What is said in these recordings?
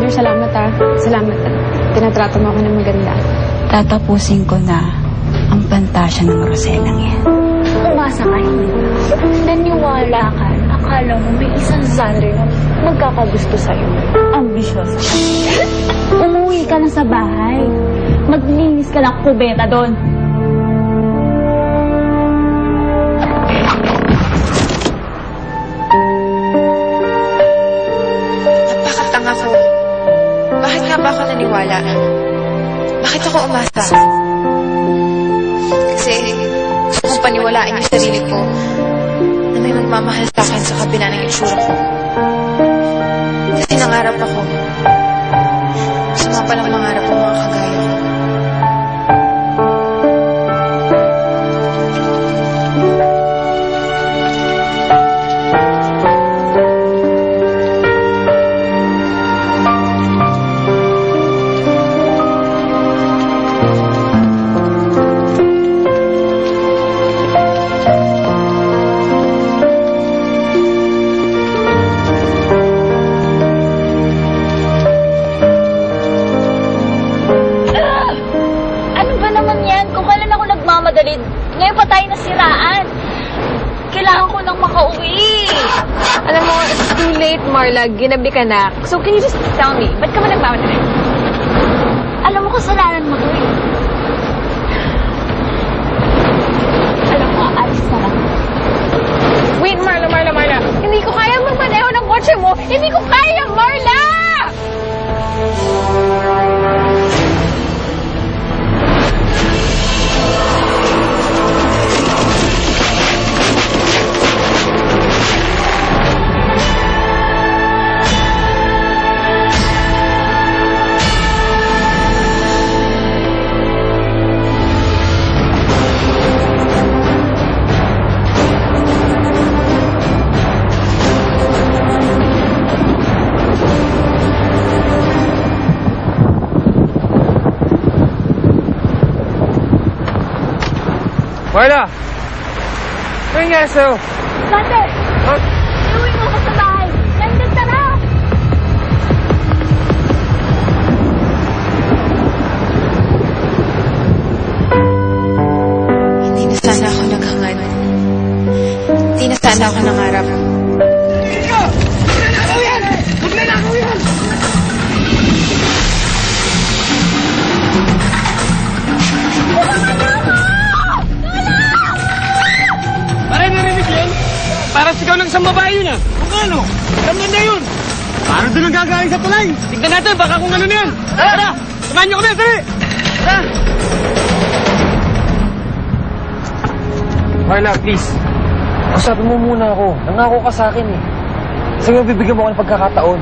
Mother, salamat ah. Salamat ah. Tinatrato mo ako ng maganda. Tatapusin ko na ang pantasya ng Roselang yan. Umasa ka hindi. Naniwala ka. Akala mo may isang genre na magkakagusto sa'yo. Ambisyosa ka. Umuwi ka na sa bahay. Maglinis ka ng kubeta doon. Napakatanga ko. Bakit nga ba ako naniwala? Bakit ako umasa? Kasi gusto kong paniwalaan yung sarili ko na may magmamahal sa akin sa kabila ng itsura ko. Kasi nangarap ako. Gusto nga palang mangarap ang mga kagaya ko. Ngayon pa tayo nasiraan. Kailangan ko nang makauwi. Alam mo, it's too late, Marla. Ginabi ka na. So, can you just tell me, ba't ka ba nagmamadali? Alam mo, kasalanan mo to eh. Alam mo, alis na lang. Wait, Marla. Hindi ko kaya magmaneho ng kotse mo. Hindi ko kaya, Marla! Marla! Ano nangyari sa'yo? Sander! Huh? Iuwi mo ako sa bahay! Nandun ka na! Hindi na sana ako naghangad. Hindi na sana ako nangarap. Magnanakaw yan! Magnanakaw yan! Parang narinig yan? Parang sigaw ng isang babae yun ah. Kung ano? Taman na yun. Parang doon ang gagaling sa tulay. Tignan natin, baka kung ano na yan. Tara! Samahan niyo kami, dali! Tara! Marla, please. Usapin mo muna ako. Nangako ka sa akin eh. Sige, bibigyan mo ako ng pagkakataon.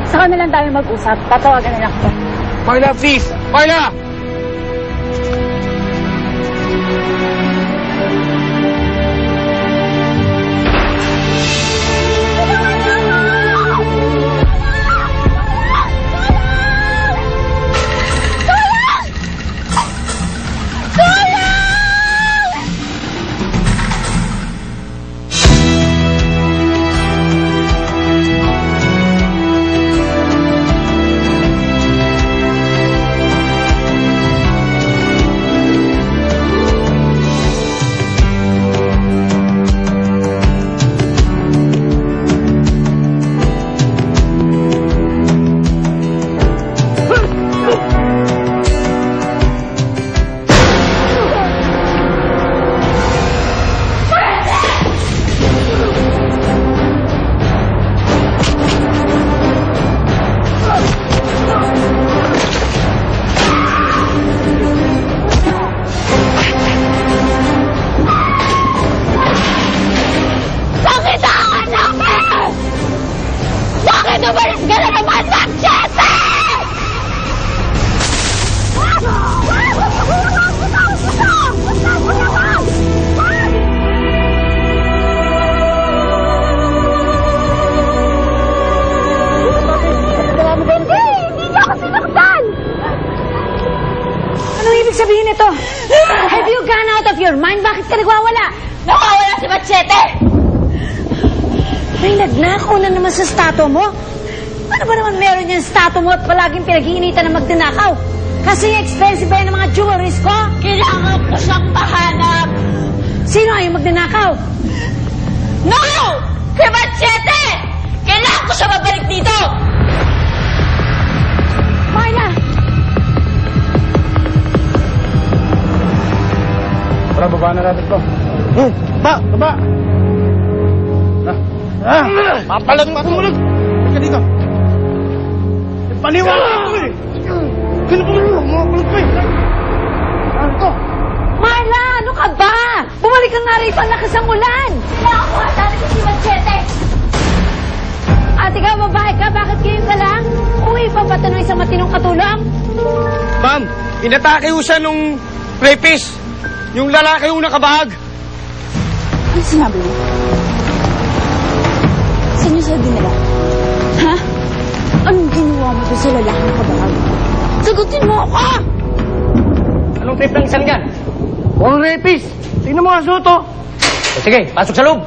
Saka na lang tayo mag-usap. Tatawagan na lang ko. Marla, please! Marla! sabihin nito? Have you gone out of your mind? Bakit ka nagwawala? Nawawala si Machete! May nagnakaw na naman sa statwa mo. Ano ba naman meron yung statue mo at palaging pinag-iinitan na magdinakaw? Kasi expensive ba yan ng mga jewelries ko? Kailangan ko siyang mahanap. Sino ang yung magdinakaw? No! Si Machete! Kailangan ko siya mabalik dito! Marla! Tara, baba na natin to. Baba! Papalag mo tumulog! Ka dito! Paniwala ko eh! Kinapulog mo! Mga kulog ko eh! Ano to? Marla! Ano ka ba? Bumalik ka nga rito, ang lakas ang ulan! Kailangan ko hanapin ko si Machete! Ate ka, babae ka, bakit ngayon ka lang? Uwi pa ba ito ng isang matinong katulong? Ma'am, inatake ko siya nung rapist. Yung lalaki yung nakabahag. Ano sinabi mo? Saan niyo sa dinala? Ha? Anong ginawa mo doon sa lalaking kabahag? Sagutin mo ako! Anong trip ng isang yan? Mukhang rapist. Tingnan mo ang suto. Sige, pasok sa loob.